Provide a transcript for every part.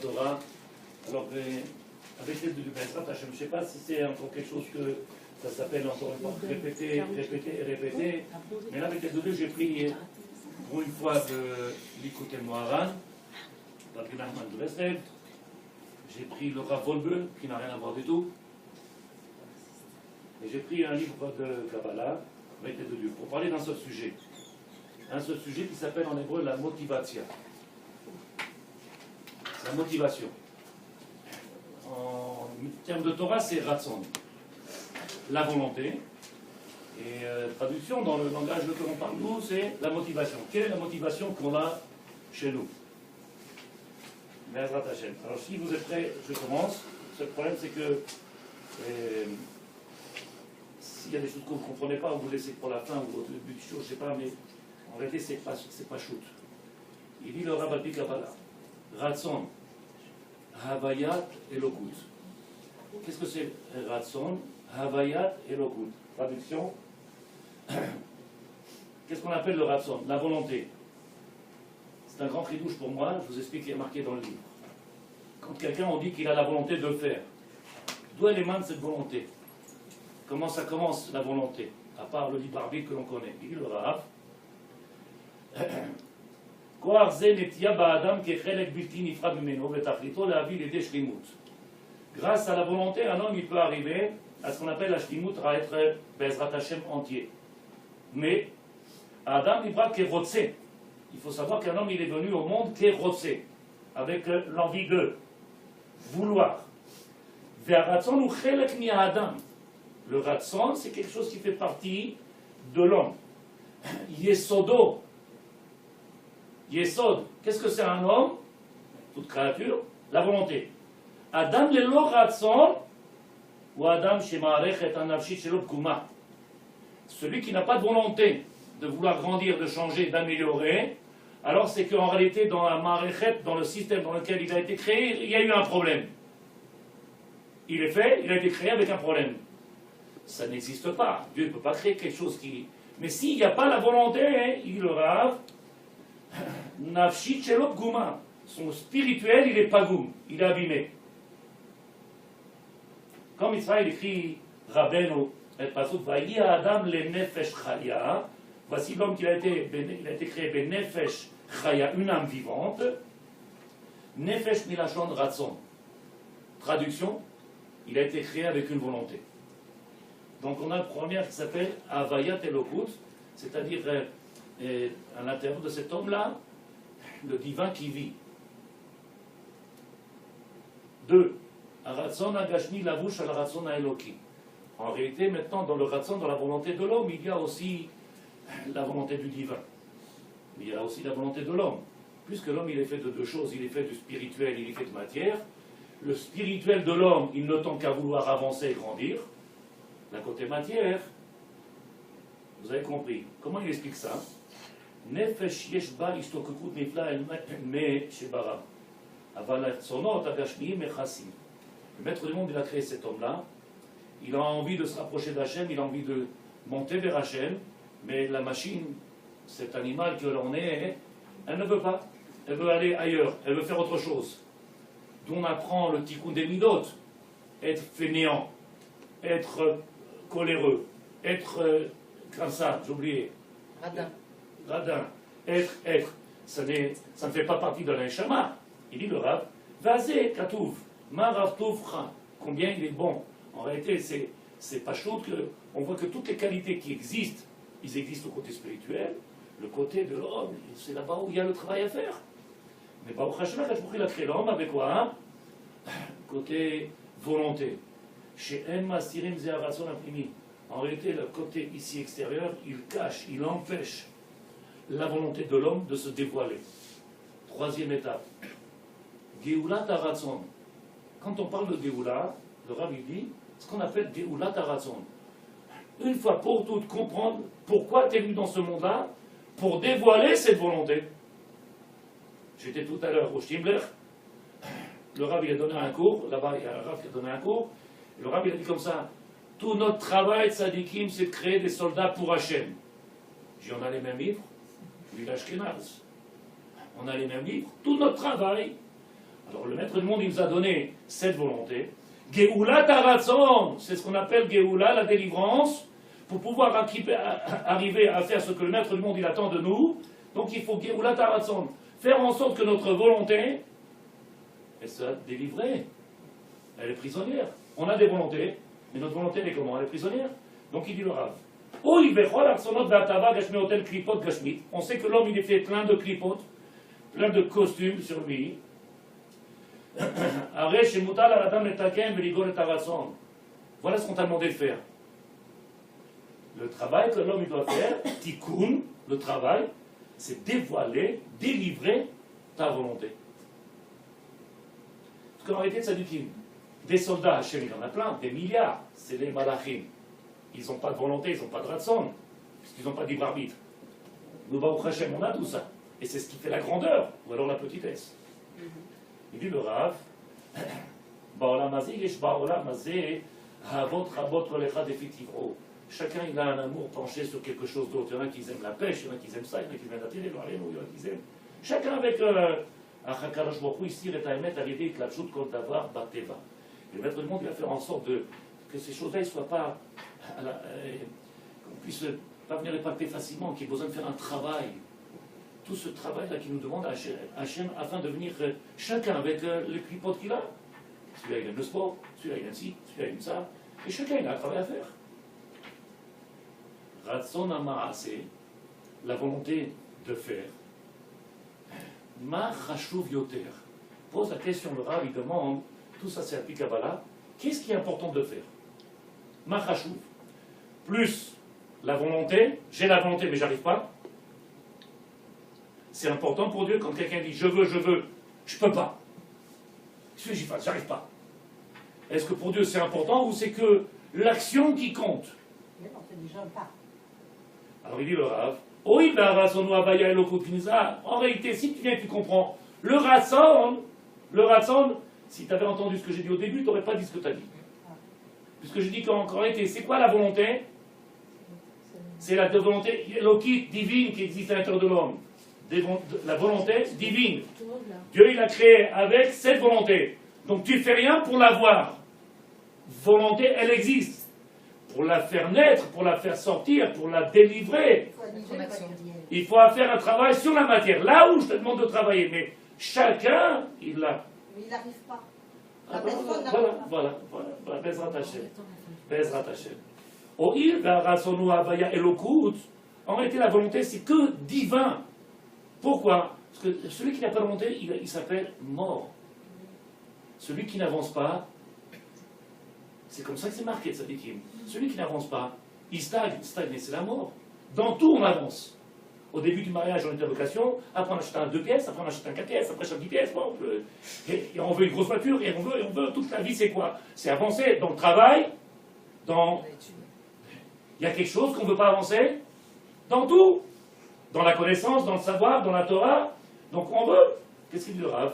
Torah. Alors, avec l'aide du Bezrat Hashem, je ne sais pas si c'est encore quelque chose que ça s'appelle encore une fois répéter, répéter et répéter. Mais là, avec l'aide de Dieu, j'ai pris pour une fois de l'Ikouté Moharan, Rabbi Nachman de Breslev. J'ai pris le Rav Wolbe, qui n'a rien à voir du tout. Et j'ai pris un livre de Kabbalah, avec l'aide de Dieu, pour parler d'un seul sujet. Un seul sujet qui s'appelle en hébreu la motivation. La motivation. En termes de Torah, c'est Ratson. La volonté. Et traduction dans le langage que l'on parle nous, c'est la motivation. Quelle est la motivation qu'on a chez nous? Bezrat Hashem. Alors si vous êtes prêts, je commence. Le problème c'est que s'il y a des choses que vous ne comprenez pas, vous laissez pour la fin ou au début du show, je ne sais pas, mais en réalité c'est pas shoot. Il dit le Rabbi Kabbalah. Ratson, Havayat et Lokut. Qu'est-ce que c'est Ratson, Havayat et Lokut? Traduction. Qu'est-ce qu'on appelle le Ratson? La volonté. C'est un grand tridouche pour moi, je vous explique ce qui est marqué dans le livre. Quand quelqu'un on dit qu'il a la volonté de faire, d'où elle émane cette volonté? Comment ça commence la volonté? À part le libre arbitre que l'on connaît. Il dit le Rav. Grâce à la volonté, un homme il peut arriver à ce qu'on appelle la shlimut, à être Bezrat Hashem entier. Mais Adam il bra kerotse. Il faut savoir qu'un homme il est venu au monde kerotse, avec l'envie de vouloir. Ve'aratson ou chelek mi Adam. Le ratson c'est quelque chose qui fait partie de l'homme. Yesodo. Yesod, qu'est-ce que c'est un homme? Toute créature, la volonté. Adam lelo ratson, ou Adam shemarechet anavshit shelo pkuma. Celui qui n'a pas de volonté de vouloir grandir, de changer, d'améliorer, alors c'est qu'en réalité, dans la marechet, dans le système dans lequel il a été créé, il y a eu un problème. Il est fait, il a été créé avec un problème. Ça n'existe pas. Dieu ne peut pas créer quelque chose qui... Mais s'il n'y a pas la volonté, hein, il le rave. Nafshit shelo pguma. Son spirituel, il est pagoum, il est abîmé. Comme Israël écrit Rabbeinu et Pasuk, Vayi Adam le nefesh chaya. Voici l'homme qui a été créé ben nefesh chaya, une âme vivante. Nefesh milachon ratson. Traduction, il a été créé avec une volonté. Donc on a une première qui s'appelle Havayat Elokut, c'est-à-dire à l'intérieur de cet homme-là, le divin qui vit. 2. Aratson agashmi lavouch al ratson aeloki. En réalité, maintenant, dans le ratson, dans la volonté de l'homme, il y a aussi la volonté du divin. Mais il y a aussi la volonté de l'homme. Puisque l'homme, il est fait de deux choses, il est fait du spirituel, il est fait de matière. Le spirituel de l'homme, il ne tend qu'à vouloir avancer et grandir. D'un côté matière, vous avez compris. Comment il explique ça? Nefesh yeshba istokekut nifla el me shebara. Aval sonot agashmi mechassim. Le maître du monde, il a créé cet homme-là. Il a envie de se rapprocher d'Hachem, il a envie de monter vers Hachem, mais la machine, cet animal que l'on est, elle ne veut pas. Elle veut aller ailleurs, elle veut faire autre chose. D'où on apprend le tikkun des midot, être fainéant, être coléreux, être comme ça, j'ai oublié. Radin. Être. Ça ne fait pas partie de l'inshama. Il dit le Rav, Vazé Katouv, Marav Touvra. Combien il est bon. En réalité, c'est pas chaud que. On voit que toutes les qualités qui existent, ils existent au côté spirituel. Le côté de l'homme, c'est là-bas où il y a le travail à faire. Mais Baruch Hashem, il a créé l'homme avec quoi, hein? Côté volonté. Chez En Masirim Zéharason Imprimi. En réalité, le côté ici extérieur, il cache, il empêche la volonté de l'homme de se dévoiler. Troisième étape. Geulat Haratson. Quand on parle de Geoula, le Rav il dit ce qu'on appelle Geulat Haratson. Une fois pour toutes, comprendre pourquoi tu es venu dans ce monde-là, pour dévoiler cette volonté. J'étais tout à l'heure au Stimler, le Rav il a donné un cours, là-bas il y a un Rav qui a donné un cours, et le Rav il a dit comme ça, tout notre travail, tzadikim, c'est de créer des soldats pour Hachem. J'ai on a les mêmes livres, lui l'Ashkenaz. On a les mêmes livres, tout notre travail, Alors le maître du monde, il nous a donné cette volonté. Geoula Taratzon, c'est ce qu'on appelle Geoula, la délivrance, pour pouvoir arriver à faire ce que le maître du monde, il attend de nous. Donc il faut Geoula Taratzon, faire en sorte que notre volonté, elle soit délivrée. Elle est prisonnière. On a des volontés, mais notre volonté, elle est comment? Elle est prisonnière. Donc il dit le Rav. On sait que l'homme, il est fait plein de clipotes, plein de costumes sur lui. Voilà ce qu'on t'a demandé de faire. Le travail que l'homme doit faire, tikkun, le travail, c'est dévoiler, délivrer ta volonté. Parce qu'en réalité, ça dit des soldats, Hachem, il y en a plein, des milliards, c'est les malachim. Ils n'ont pas de volonté, ils n'ont pas de ratson, puisqu'ils n'ont pas de libre arbitre. Nous, Baruch Hashem, on a tout ça. Et c'est ce qui fait la grandeur, ou alors la petitesse. Il dit le Rav, chacun il a un amour penché sur quelque chose d'autre. Il y en a qui aiment la pêche, il y en a qui aiment ça, il y en a qui aiment la télé, il y en a qui aiment. Chacun avec Achakadosh Baruch Hu, ici, et Taïmet, arrivé, que la chute kol davar bateva. Et le maître du monde, il va faire en sorte que ces choses-là ne soient pas. Qu'on puisse pas venir les palper facilement, qu'il y ait besoin de faire un travail. Tout ce travail-là qui nous demande Hachem afin de venir chacun avec les clipotes qu'il a. Celui-là il aime le sport, celui-là il aime ci, celui-là il aime ça. Et chacun il a un travail à faire. Ratson Amaraase, la volonté de faire. Ma Chashuv Yoter. Pose la question, le Rav il demande, tout ça c'est appli Kabbalah, qu'est-ce qui est important de faire? Ma Chashuv. Plus la volonté, j'ai la volonté mais j'arrive pas. C'est important pour Dieu quand quelqu'un dit je veux, je peux pas. Qu'est-ce que j'y fasse? J'arrive pas. Est-ce que pour Dieu c'est important ou c'est que l'action qui compte? Alors il dit le Rav, en réalité, si tu viens, tu comprends, le ratson, si tu avais entendu ce que j'ai dit au début, tu n'aurais pas dit ce que tu as dit. Puisque je dis qu'en réalité, c'est quoi la volonté? C'est la volonté élokite, divine qui existe à l'intérieur de l'homme. La volonté divine. Dieu il a créé avec cette volonté. Donc tu fais rien pour l'avoir. Volonté, elle existe. Pour la faire naître, pour la faire sortir, pour la délivrer, il faut faire un travail sur la matière. Là où je te demande de travailler, mais chacun, il l'a. Mais il n'arrive pas. Voilà. Bezrat Hashem. Oïl, Rasonu Avaya Elokut. En réalité, la volonté, c'est que divin. Pourquoi? Parce que celui qui n'a pas de volonté, il s'appelle mort. Celui qui n'avance pas, c'est comme ça que c'est marqué, ça dit qu'il. Celui qui n'avance pas, il stagne, c'est la mort. Dans tout, on avance. Au début du mariage, on est en vocation, après on achète un 2 pièces, après on achète un 4 pièces, après on achète 10 pièces, et on veut une grosse voiture, et on veut, toute la vie, c'est quoi? C'est avancer dans le travail, dans... Il y a quelque chose qu'on ne veut pas avancer? Dans tout. Dans la connaissance, dans le savoir, dans la Torah. Donc on veut. Qu'est-ce qu'il dit le Rav?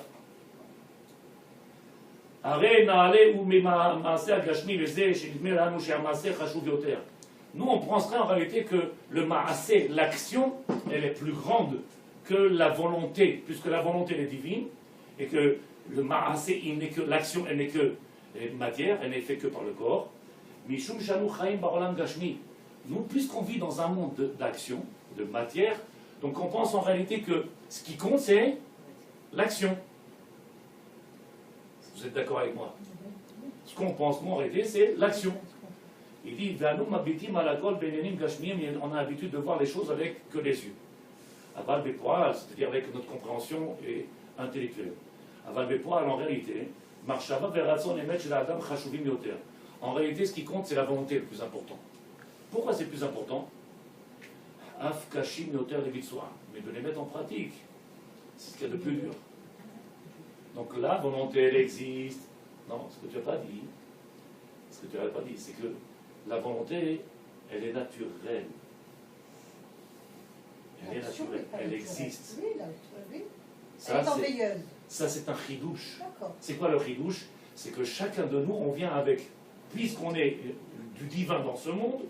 Nous, on penserait en réalité que le ma'aseh, l'action, elle est plus grande que la volonté, puisque la volonté elle est divine, et que le ma'aseh, l'action, elle n'est que matière, elle n'est faite que par le corps. Mishum shanu chaim ba'olam gashmi. Nous, puisqu'on vit dans un monde d'action, de matière, donc on pense en réalité que ce qui compte, c'est l'action. Vous êtes d'accord avec moi? Ce qu'on pense, nous, en réalité, c'est l'action. Il dit, on a l'habitude de voir les choses avec que les yeux. Aval bepoal, c'est-à-dire avec notre compréhension intellectuelle. Aval bepoal, en réalité, marshava veratson emet shel adam chashuvim yoter. En réalité, ce qui compte, c'est la volonté le plus important. Pourquoi c'est plus important? Af kashim yoter levitzua. Mais de les mettre en pratique, c'est ce qu'il y a de plus dur. Donc la volonté, elle existe. Non, ce que tu n'as pas dit, c'est que la volonté, elle est naturelle. Elle est naturelle, elle existe. Ça, c'est un chidouche. C'est quoi le chidouche? C'est que chacun de nous, on vient avec, puisqu'on est du divin dans ce monde,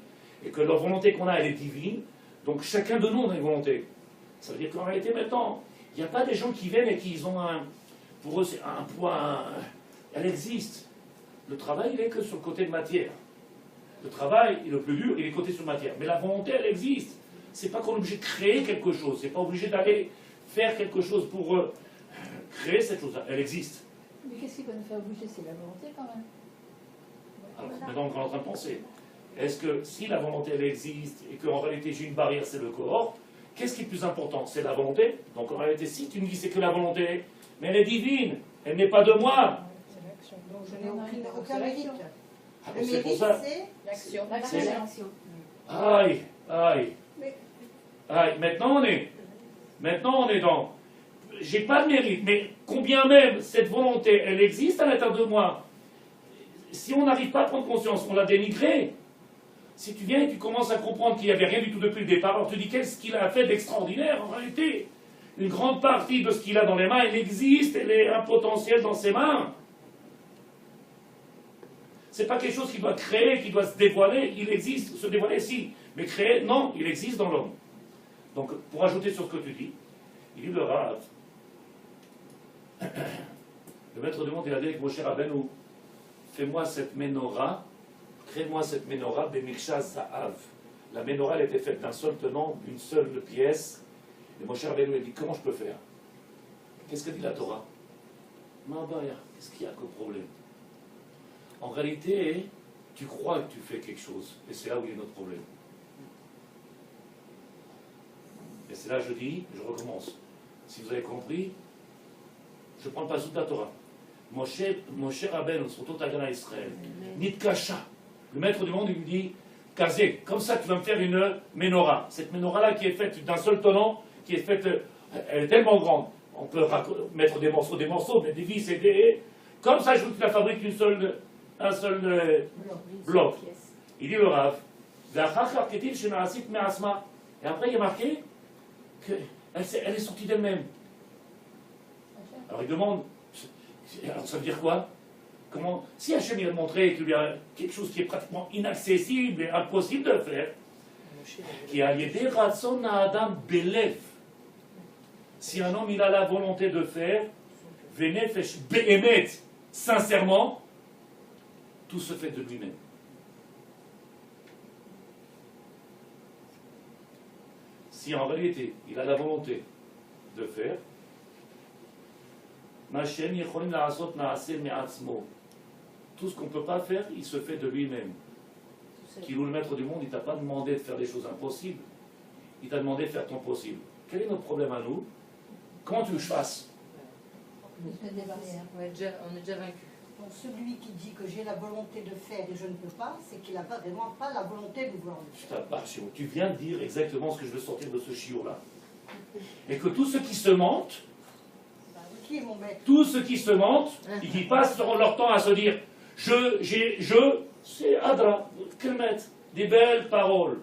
et que la volonté qu'on a, elle est divine, donc chacun de nous, on a une volonté. Ça veut dire qu'en réalité, maintenant, il n'y a pas des gens qui viennent et qui ont Pour eux, c'est un point. Elle existe. Le travail, il est que sur le côté de matière. Le travail, le plus dur, il est côté sur matière. Mais la volonté, elle existe. C'est pas qu'on est obligé de créer quelque chose. C'est pas obligé d'aller faire quelque chose pour créer cette chose-là. Elle existe. Mais qu'est-ce qui va nous faire bouger? C'est la volonté quand même. Alors, maintenant, on est en train de penser. Est-ce que si la volonté, elle existe, et qu'en réalité, j'ai une barrière, c'est le corps, qu'est-ce qui est plus important? C'est la volonté. Donc en réalité, si tu me dis c'est que la volonté, mais elle est divine, elle n'est pas de moi. C'est l'action. Donc je n'ai aucun mérite. Ah, Le c'est pour mérite, ça. c'est L'action. C'est- L'action. Aïe, aïe. Mais- Aïe, maintenant on est dans. J'ai pas de mérite, mais combien même cette volonté, elle existe à l'intérieur de moi. Si on n'arrive pas à prendre conscience, on l'a dénigrée. Si tu viens et tu commences à comprendre qu'il n'y avait rien du tout depuis le départ, alors tu dis qu'est-ce qu'il a fait d'extraordinaire en réalité. Une grande partie de ce qu'il a dans les mains, elle existe, elle est un potentiel dans ses mains. C'est pas quelque chose qui doit créer, qui doit se dévoiler, il existe, se dévoiler si, mais créer, non, il existe dans l'homme. Donc, pour ajouter sur ce que tu dis, il dit le Rav, le maître du monde, il a dit avec Moshe Rabbeinu, fais-moi cette menorah, crée-moi cette menorah, Bemiksha Za'av. La menorah, elle était faite d'un seul tenant, d'une seule pièce, et Moshe Rabbeinu, il dit, comment je peux faire? Qu'est-ce que dit la Torah? Mabaya, qu'est-ce qu'il y a comme problème? En réalité, tu crois que tu fais quelque chose, et c'est là où il y a notre problème. Et c'est là que je dis, je recommence. Si vous avez compris, je prends le passage de la Torah. Moshe Rabbeinu, son Totagana Israël, Nitkasha, le maître du monde, il lui dit, Kazé, comme ça tu vas me faire une menorah. Cette menorah-là qui est faite d'un seul tenant, qui est faite, elle est tellement grande, on peut mettre des morceaux, mais des vis et des... Comme ça, je veux que tu la fabriques un seul bloc. Il dit le Rav, et après il y a marqué qu'elle est sortie d'elle-même. Alors il demande, alors ça veut dire quoi? Comment, si Hachem il a montré qu'il y a quelque chose qui est pratiquement inaccessible et impossible de faire, qui a aidé Ratson à Adam Belev, si un homme il a la volonté de faire, Venefesh Behemet, sincèrement, tout se fait de lui-même. Si en réalité il a la volonté de faire, tout ce qu'on ne peut pas faire, il se fait de lui-même. Qui loue le maître du monde, il ne t'a pas demandé de faire des choses impossibles, il t'a demandé de faire ton possible. Quel est notre problème à nous? Comment tu veux que je fasse? Des barrières. On est déjà vaincu. Donc celui qui dit que j'ai la volonté de faire et je ne peux pas, c'est qu'il n'a pas vraiment pas la volonté de vouloir le faire. Tu viens de dire exactement ce que je veux sortir de ce chiot-là. Et que tous ceux qui se mentent, Qui est mon maître? tous ceux qui se mentent, ils passent leur temps à se dire c'est Adra, Kelmet, des belles paroles.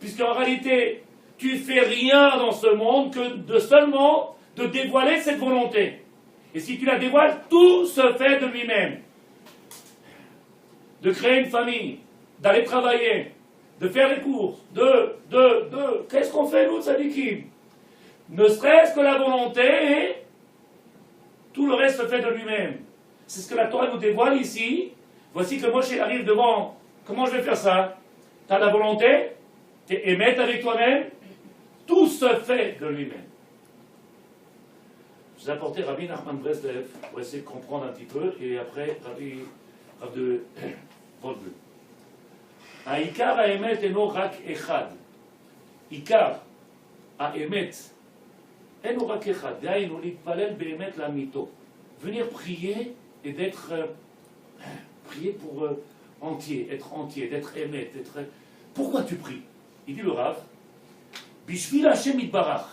Puisqu'en réalité, tu fais rien dans ce monde que de seulement de dévoiler cette volonté. Et si tu la dévoiles, tout se fait de lui-même. De créer une famille, d'aller travailler, de faire les courses, Qu'est-ce qu'on fait, nous, tzadikim? Ne serait-ce que la volonté, tout le reste se fait de lui-même. C'est ce que la Torah nous dévoile ici. Voici que Moshe arrive devant. Comment je vais faire ça? Tu as la volonté, tu es émette avec toi-même, tout se fait de lui-même. Je vous ai apporté Rabbi Nachman Breslev pour essayer de comprendre un petit peu, et après Rav de Volbu. Aïkar ha'emet eno rak echad. Ikar ha'emet eno rak echad. D'aynu l'itpalel be'emet l'amito. Venir prier et d'être prier pour entier, d'être émet, d'être... Pourquoi tu pries? Il dit le Rav, Bishvil Hashem itbarach.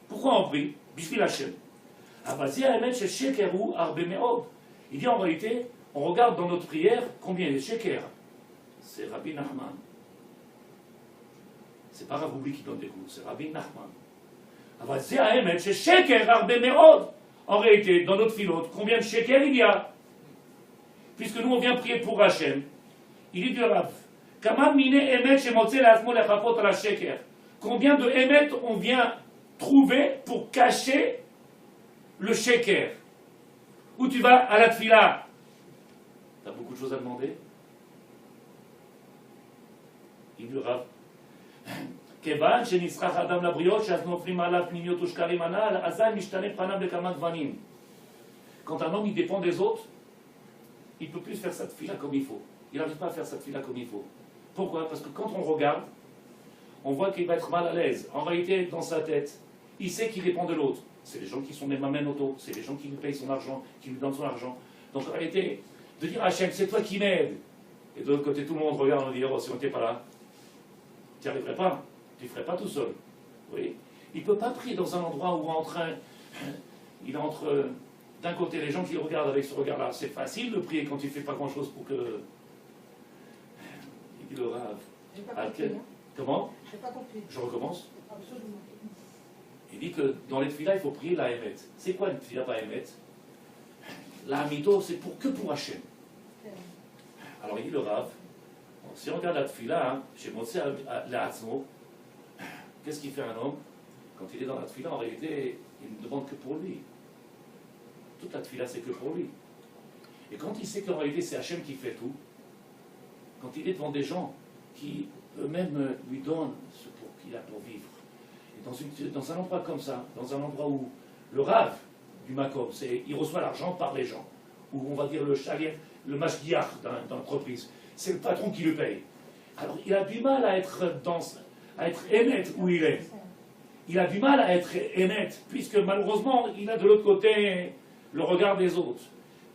Pourquoi on prie? Bishvil Hashem. Il dit en réalité, on regarde dans notre prière combien il y a de sheker. C'est Rabbi Nachman. C'est pas Rav Oubli qui donne des cours, c'est Rabbi Nachman. En réalité, dans notre filote, combien de sheker il y a? Puisque nous on vient prier pour Hachem. Il dit du Rav, combien de émet on vient trouver pour cacher le sheker, ou tu vas à la tfila, tu as beaucoup de choses à demander. Il lui Rav. כיוון שנצרך האדם לבריות, שאז נופלים עליו פנימיות ושקרים הנ"ל, אזי משתנה פניו לכמה גוונים. Quand un homme il dépend des autres, il ne peut plus faire sa tfila comme il faut. Il n'arrive pas à faire sa tfila comme il faut. Pourquoi? Parce que quand on regarde, on voit qu'il va être mal à l'aise. En réalité, dans sa tête, il sait qu'il dépend de l'autre. C'est les gens qui sont des mamènes auto, c'est les gens qui lui payent son argent, qui lui donnent son argent. Donc en réalité, de dire à Hachem, c'est toi qui m'aides. Et de l'autre côté, tout le monde regarde et dit, oh, si on n'était pas là, tu n'y arriverais pas. Tu ne ferais pas tout seul. Oui. Il ne peut pas prier dans un endroit où il est entre d'un côté les gens qui le regardent avec ce regard-là. C'est facile de prier quand tu ne fais pas grand-chose pour que. Il dit le Rav. J'ai pas compris. Hein. Comment? J'ai pas compris. Je recommence. Absolument. Il dit que dans les tefillah, il faut prier la Emet. C'est quoi une tefillah pas Emet? La Hamito, c'est que pour Hachem. Alors il dit le Rav. Si on regarde la tefillah, hein, chez Moshe La'atzmo, qu'est-ce qu'il fait un homme? Quand il est dans la tefillah, en réalité, il ne demande que pour lui. Toute la tefillah, c'est que pour lui. Et quand il sait qu'en réalité, c'est Hachem qui fait tout, quand il est devant des gens qui eux-mêmes lui donnent ce qu'il a pour vivre, et dans un endroit comme ça, dans un endroit où le Rav du Makom, il reçoit l'argent par les gens, où on va dire le chalier, le mashgiach d'entreprise, c'est le patron qui le paye. Alors il a du mal à être émet où il est. Il a du mal à être émet, puisque malheureusement, il a de l'autre côté le regard des autres.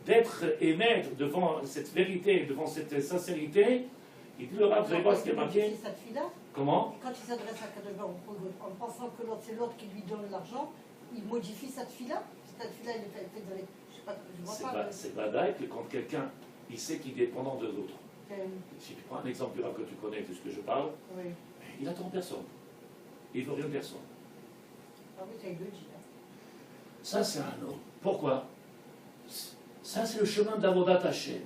D'être émet devant cette vérité, devant cette sincérité, il dit le Rav, vous allez voir ce qui est marqué. Comment? Quand il s'adresse à Kadosh Baruch Hu, en pensant que c'est l'autre qui lui donne l'argent, il modifie sa tefila. Cette tefila, il est fait dans les. Je sais pas, je vois pas. C'est badaï que quand quelqu'un, il sait qu'il est dépendant de l'autre. Si tu prends un exemple du Rav que tu connais, de ce que je parle, oui. Il n'attend personne. Il ne veut rien de personne. Ah oui, c'est le dit. Ça, c'est un homme. Pourquoi? Ça, c'est le chemin d'Avodat Hashem.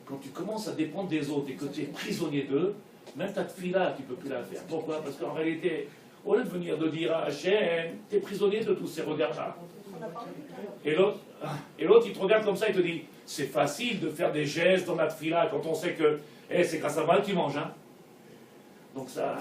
Quand tu commences à dépendre des autres et que tu es prisonnier d'eux, même ta tefila, tu ne peux plus la faire. Pourquoi? Parce qu'en réalité, au lieu de venir de dire à Hashem, tu es prisonnier de tous ces regards-là. Et l'autre, il te regarde comme ça, il te dit, c'est facile de faire des gestes dans la tefila quand on sait que c'est grâce à moi que tu manges. Hein. Donc ça...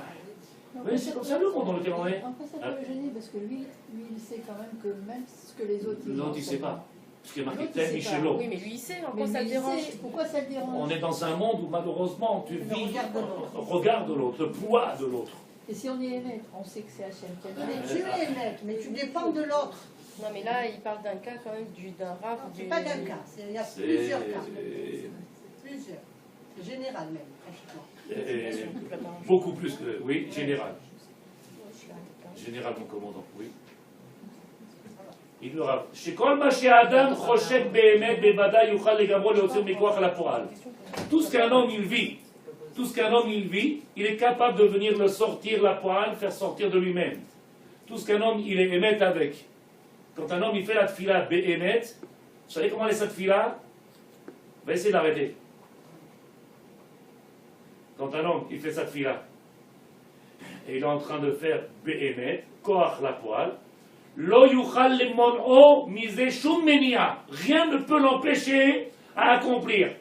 Mais c'est comme ça le monde dans lequel on est. Après ça peut le gêner parce que lui, il sait quand même que même ce que les autres... L'autre, il ne sait pas. Ce qui est marqué tel Michelot. Oui, mais lui, il sait. Pourquoi ça le dérange? Pourquoi ça le dérange? On est dans un monde où malheureusement tu vis le regard de l'autre, le poids de l'autre. Et si on est émettre, on sait que c'est Hachem qui a Mais tu es émettre, mais tu dépends de l'autre. Non, mais là, il parle d'un cas quand même, d'un Rav. C'est pas d'un cas, il y a plusieurs cas. Plusieurs. C'est général même, pratiquement. Beaucoup plus que... Oui, général. Général, mon commandant, oui. Il le Rav. שכל מה שהאדם חושק באמת בוודאי יוכל לגמרו להוציא מכוח אל הפועל. Tout ce qu'un homme il vit, il est capable de venir le sortir la poêle, faire sortir de lui-même. Tout ce qu'un homme il est émet avec. Quand un homme il fait la tfila béhémet, vous savez comment est cette tfila? On va essayer d'arrêter. Quand un homme il fait sa tfila, et il est en train de faire béhémet, koach la poêle, lo yuchal le mon'o mise shum menia. Rien ne peut l'empêcher à accomplir.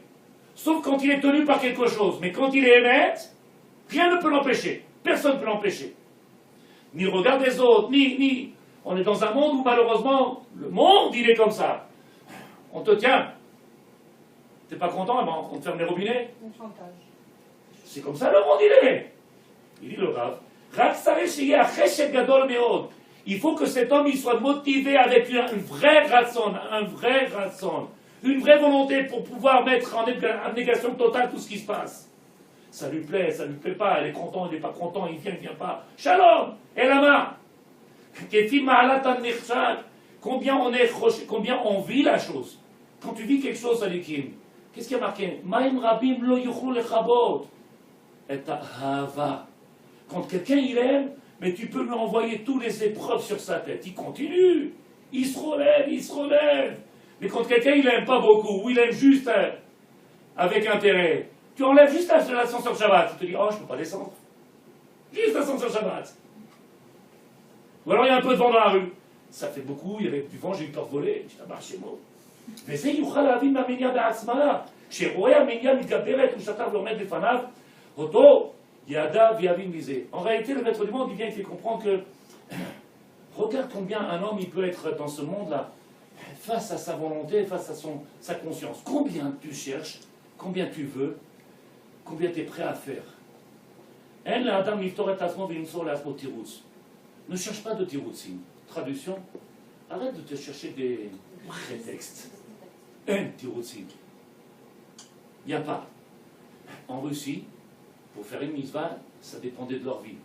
Sauf quand il est tenu par quelque chose. Mais quand il est émet, rien ne peut l'empêcher. Personne ne peut l'empêcher. Ni le regard des autres, ni... On est dans un monde où malheureusement, le monde il est comme ça. On te tient. T'es pas content, on te ferme les robinets. C'est comme ça le monde il est. Il dit le Rav. Il faut que cet homme il soit motivé avec une vraie ratson, une vraie volonté pour pouvoir mettre en abnégation totale tout ce qui se passe. Ça lui plaît pas, elle est content, il n'est pas content, il vient pas. Shalom, Elama. Combien on vit la chose. Quand tu vis quelque chose, Alikim, qu'est-ce qui a marqué? Maim rabim lo yuchlu lechabot. Et ahava. Quand quelqu'un il aime, mais tu peux lui envoyer tous les épreuves sur sa tête. Il continue, il se relève. Mais quand quelqu'un il aime pas beaucoup, ou il aime juste avec intérêt, tu enlèves juste l'ascenseur Shabbat. Tu te dis, oh, je peux pas descendre. Juste l'ascenseur Shabbat. Ou alors il y a un peu de vent dans la rue. ça fait beaucoup, il y avait du vent, j'ai eu peur de voler, j'ai dit, ah, chez moi. וזה יוכל להבין מהמניע בעצמה, שרואה המניע מתגברת ושטח ועומד לפניו, אותו ידע ויבין מזה. En réalité, le maître du monde, il vient, il fait comprendre que, regarde combien un homme, il peut être dans ce monde-là, face à sa volonté, face à sa conscience. Combien tu cherches, combien tu veux, combien tu es prêt à faire. אין לאדם לפתור את עצמו ולמצוא לעצמו תירוץ. Ne cherche pas de תירוצים. Traduction, arrête de te chercher des prétextes. Un תירוצים. Il n'y a pas. En Russie, pour faire une mitzvah, ça dépendait de leur vie.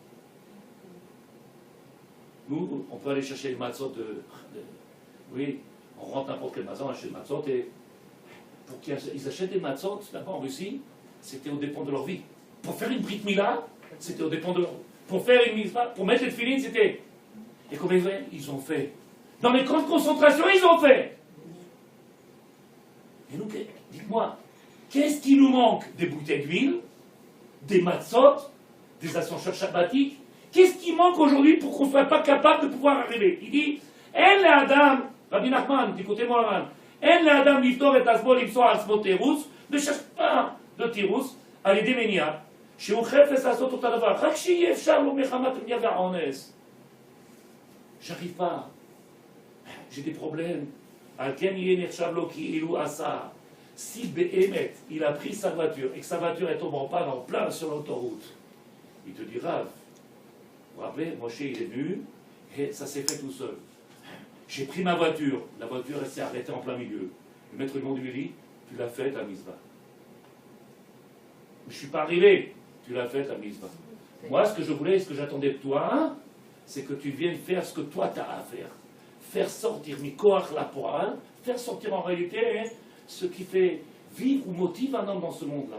Nous, on peut aller chercher les matzot oui, on rentre n'importe quel magasin, on achète des matzot, et pour qu'ils achètent des matzot, là-bas en Russie, c'était au dépend de leur vie. Pour faire une brit mila, c'était au dépend de leur vie. Pour faire une mitzvah, pour mettre les filines, c'était... Et combien ils ont fait? Dans les camps de concentration, ils ont fait. Et nous, dites-moi, qu'est-ce qui nous manque? Des bouteilles d'huile, des matzot, des ascenseurs shabbatiques. Qu'est-ce qui manque aujourd'hui pour qu'on ne soit pas capable de pouvoir arriver? Il dit, En la Adam, Rabbi Nachman, écoutez-moi la main, En la Adam liftor et asbo lipso asmo terus, ne cherche pas de tirus, à l'idée ménia, chez Uchefes asot ota davar, rak shiye efshar lo mechamat mia ve'ones. J'arrive pas, j'ai des problèmes. Al ken yeh nechshav lo ki ilu asa. Si Behemet, il a pris sa voiture et que sa voiture est tombée en panne en plein sur l'autoroute, il te dit, Rav, vous vous rappelez, Moshe il est venu et ça s'est fait tout seul. J'ai pris ma voiture, la voiture elle s'est arrêtée en plein milieu. Le maître du monde lui dit, tu l'as fait ta mitzvah. Je ne suis pas arrivé, tu l'as fait ta mitzvah. Moi ce que je voulais, ce que j'attendais de toi, c'est que tu viennes faire ce que toi tu as à faire. Faire sortir Mikoach la poêle, faire sortir en réalité ce qui fait vivre ou motive un homme dans ce monde-là.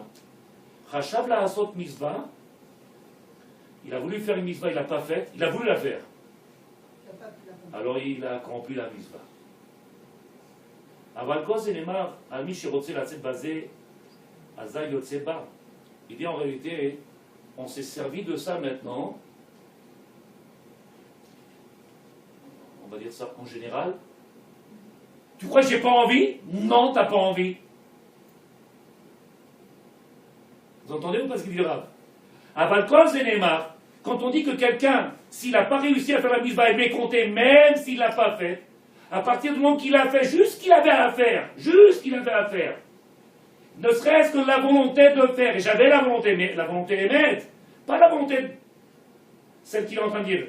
Rachav la asot mitzvah, il a voulu faire une mitzvah, il ne l'a pas faite, il a voulu la faire. Alors il a accompli la mitzvah. אבל כל זה נאמר על מי שרוצה לצאת בזה, אזי יוצא בה. Il dit en réalité, on s'est servi de ça maintenant, on va dire ça en général. Tu crois que j'ai pas envie? Non, t'as pas envie. Vous entendez ou pas ce qu'il dit Rav? Aval kol ze nemar, quand on dit que quelqu'un, s'il n'a pas réussi à faire la mitzvah, il est compté, même s'il ne l'a pas fait, à partir du moment qu'il a fait juste ce qu'il avait à faire, ne serait-ce que la volonté de faire, et j'avais la volonté, mais la volonté émette, pas la volonté, celle qu'il est en train de dire.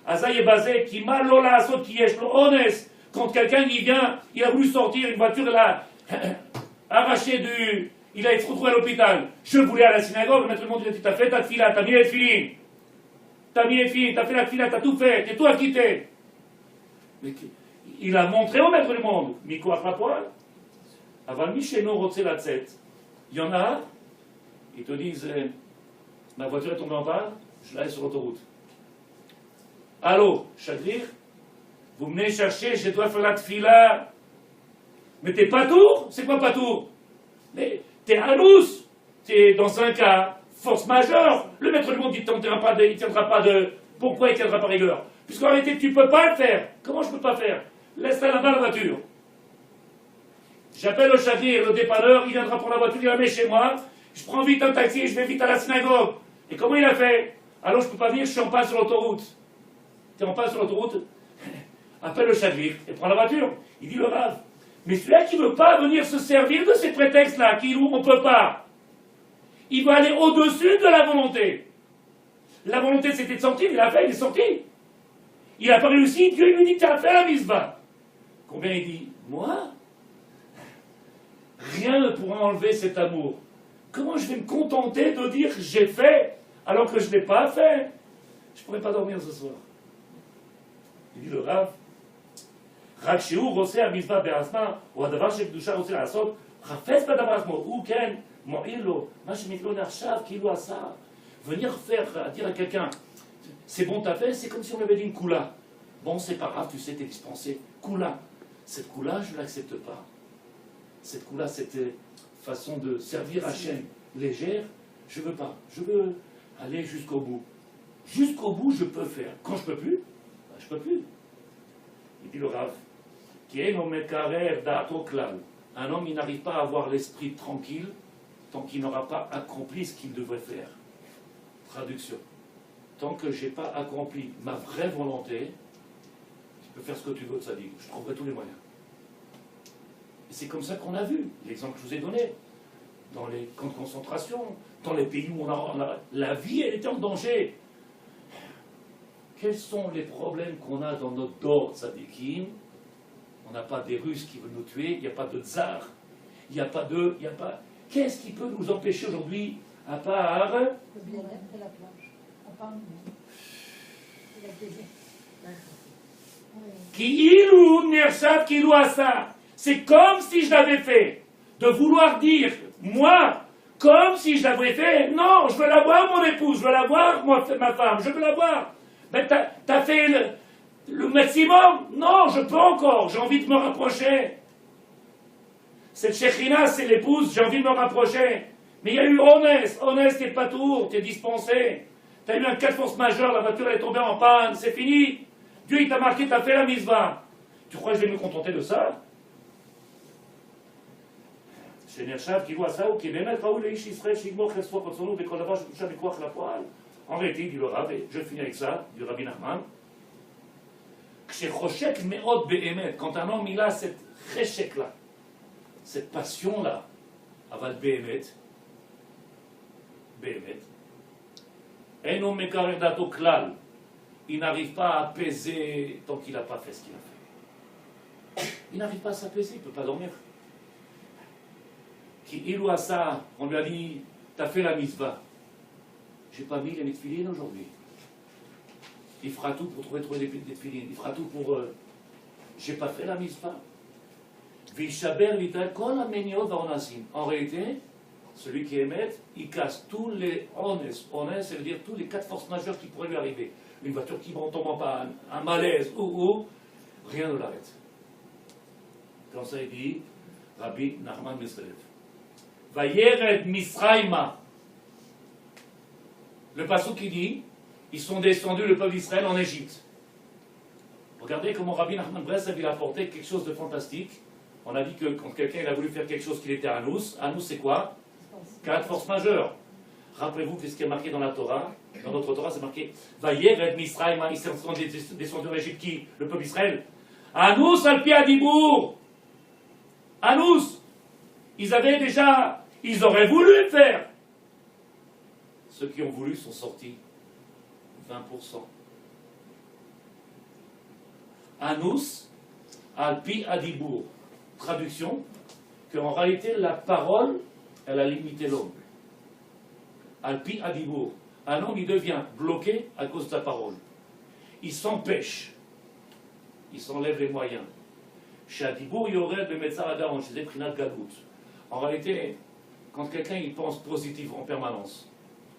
Azaï et basé, qui mal lola asot qui yesh lo honest. Quand quelqu'un il vient, il a voulu sortir, une voiture l'a arraché du... Il a été retrouvé à l'hôpital. Je voulais à la synagogue, le maître du monde dit, t'as fait ta tefila, t'as mis les filines. T'as fait la tefila, t'as tout fait, t'es tout acquitté. Mais il a montré au maître du monde, Miko Achapoal. Avant Misheno Rotse la tête. Il y en a, ils te disent, ma voiture est tombée en panne, je la laisse sur l'autoroute. Allô, Chagrir, vous venez chercher, je dois faire la tefila. Mais t'es pas tour? C'est quoi pas tour? Mais t'es halous, t'es dans un cas, force majeure. Le maître du monde, il ne tiendra pas de... Pourquoi il ne tiendra pas rigueur? Puisqu'en réalité, tu ne peux pas le faire. Comment je ne peux pas faire? Laisse-la là-bas la voiture. J'appelle le Chagrir, le dépanneur, il viendra pour la voiture, il la met chez moi. Je prends vite un taxi et je vais vite à la synagogue. Et comment il a fait? Alors je ne peux pas venir, je suis en panne sur l'autoroute. Tu es en panne sur l'autoroute? Appelle le Chagrir et prends la voiture. Il dit le Rav. Mais celui-là qui ne veut pas venir se servir de ces prétextes-là, on ne peut pas, il va aller au-dessus de la volonté. La volonté, c'était de sortir, il l'a fait, il est sorti. Il n'a pas réussi, Dieu lui dit, tu as fait la mitzvah. Combien il dit? Moi? Rien ne pourra enlever cet amour. Comment je vais me contenter de dire j'ai fait, alors que je ne l'ai pas fait? Je ne pourrais pas dormir ce soir. Il dit le Rav, רק שהוא רוצה המצווה בעצמה, או הדבר שקדושה רוצה לעשות, חפץ בדבר עצמו, הוא כן מועיל לו, מה שמתלונן עכשיו כאילו עשה. Venir faire, dire à quelqu'un, c'est bon t'as fait, c'est comme si on avait dit une koula. Bon c'est pas grave, tu sais t'es dispensé. Koula. Cette koula, je ne l'accepte pas. Cette koula, cette façon de servir Hachem légère, je ne veux pas. Je veux aller jusqu'au bout. Jusqu'au bout, je peux faire. Quand je ne peux plus, ben, je ne peux plus. Il dit le Rav, qui est nommé Karer Da'ato Klal. Un homme, il n'arrive pas à avoir l'esprit tranquille tant qu'il n'aura pas accompli ce qu'il devrait faire. Traduction. Tant que je n'ai pas accompli ma vraie volonté, tu peux faire ce que tu veux, ça dit. Je trouverai tous les moyens. Et c'est comme ça qu'on a vu, l'exemple que je vous ai donné, dans les camps de concentration, dans les pays où la vie, elle était en danger. Quels sont les problèmes qu'on a dans notre dos, tzadikim? On n'a pas des Russes qui veulent nous tuer, il n'y a pas de tsar, il n'y a pas de... Qu'est-ce qui peut nous empêcher aujourd'hui, à part... Le bien-être et la plage. À part nous. Et la plaisir. Ki'ilou nershav ki'ilou asa. C'est comme si je l'avais fait. De vouloir dire, moi, comme si je l'avais fait. Non, je veux la voir, mon épouse, je veux la voir, ma femme, je veux la voir. Mais t'as fait le maximum? Non, je peux encore, j'ai envie de me rapprocher. Cette Shekhina, c'est l'épouse, j'ai envie de me rapprocher. Mais il y a eu Honest, t'es pas tour, t'es dispensé. T'as eu un cas de force majeure, la voiture elle est tombée en panne, c'est fini. Dieu il t'a marqué, t'as fait la mitzvah. Tu crois que je vais me contenter de ça? En réalité, dit le Rav, et je finis avec ça, du Rabbi Nachman, quand un homme il a cette cheshek-là, cette passion-là, aval behemet, un homme mekarer dato klal, il n'arrive pas à apaiser tant qu'il n'a pas fait ce qu'il a fait. Il n'arrive pas à s'apaiser, il ne peut pas dormir. Il ou à ça, on lui a dit, t'as fait la mitzvah. J'ai pas mis les tefilines aujourd'hui. Il fera tout pour trouver des tefilines. Il fera tout pour... j'ai pas fait la mitzvah. En réalité, celui qui émet, il casse tous les honest. Honest, ça veut dire tous les 4 forces majeures qui pourraient lui arriver. Une voiture qui tombe en panne, un malaise, rien ne l'arrête. Comme ça il dit, Rabbi Nachman Meslev. Vayered Misraïma. Le passage qui dit, ils sont descendus, le peuple d'Israël, en Égypte. Regardez comment Rabbi Nachman Breslev il a apporté quelque chose de fantastique. On a dit que quand quelqu'un il a voulu faire quelque chose qu'il était Anous c'est quoi? 4 forces majeures. Rappelez-vous qu'est-ce qui est marqué dans la Torah. Dans notre Torah, c'est marqué Vayered Misraïma, ils sont descendus en Égypte qui? Le peuple d'Israël. Anous al-pi adibour. Anous. Ils avaient déjà, ils auraient voulu le faire. Ceux qui ont voulu sont sortis 20%. Anous al-pi adibour. Traduction, qu'en réalité la parole, elle a limité l'homme. Al-pi adibour. Un homme, il devient bloqué à cause de sa parole. Il s'empêche. Il s'enlève les moyens. Shadibour yored bemetzar adaron, chez Prinat Gadout. En réalité, quand quelqu'un il pense positif en permanence,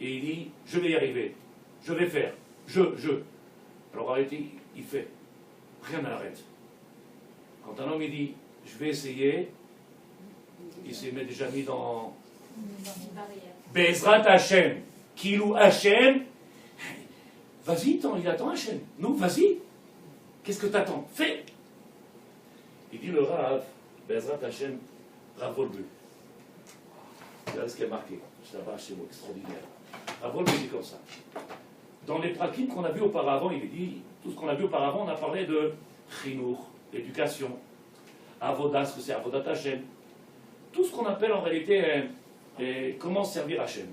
et il dit, je vais y arriver, je vais faire, alors en réalité, il fait. Rien ne l'arrête. Quand un homme il dit, je vais essayer, il s'est déjà mis dans... Bezrat Hashem, Kilou Hashem, vas-y, il attend Hashem. Non, vas-y. Qu'est-ce que t'attends? Fais. Il dit le Rav, Bezrat Hashem, Rav Volbu. Regardez ce qui est marqué. Ça va chez moi, extraordinaire. Rav Volbu dit comme ça. Dans les pratiques qu'on a vues auparavant, il dit, tout ce qu'on a vu auparavant, on a parlé de chinour, éducation, avodas, que c'est avodat Hashem. Tout ce qu'on appelle en réalité comment servir Hashem.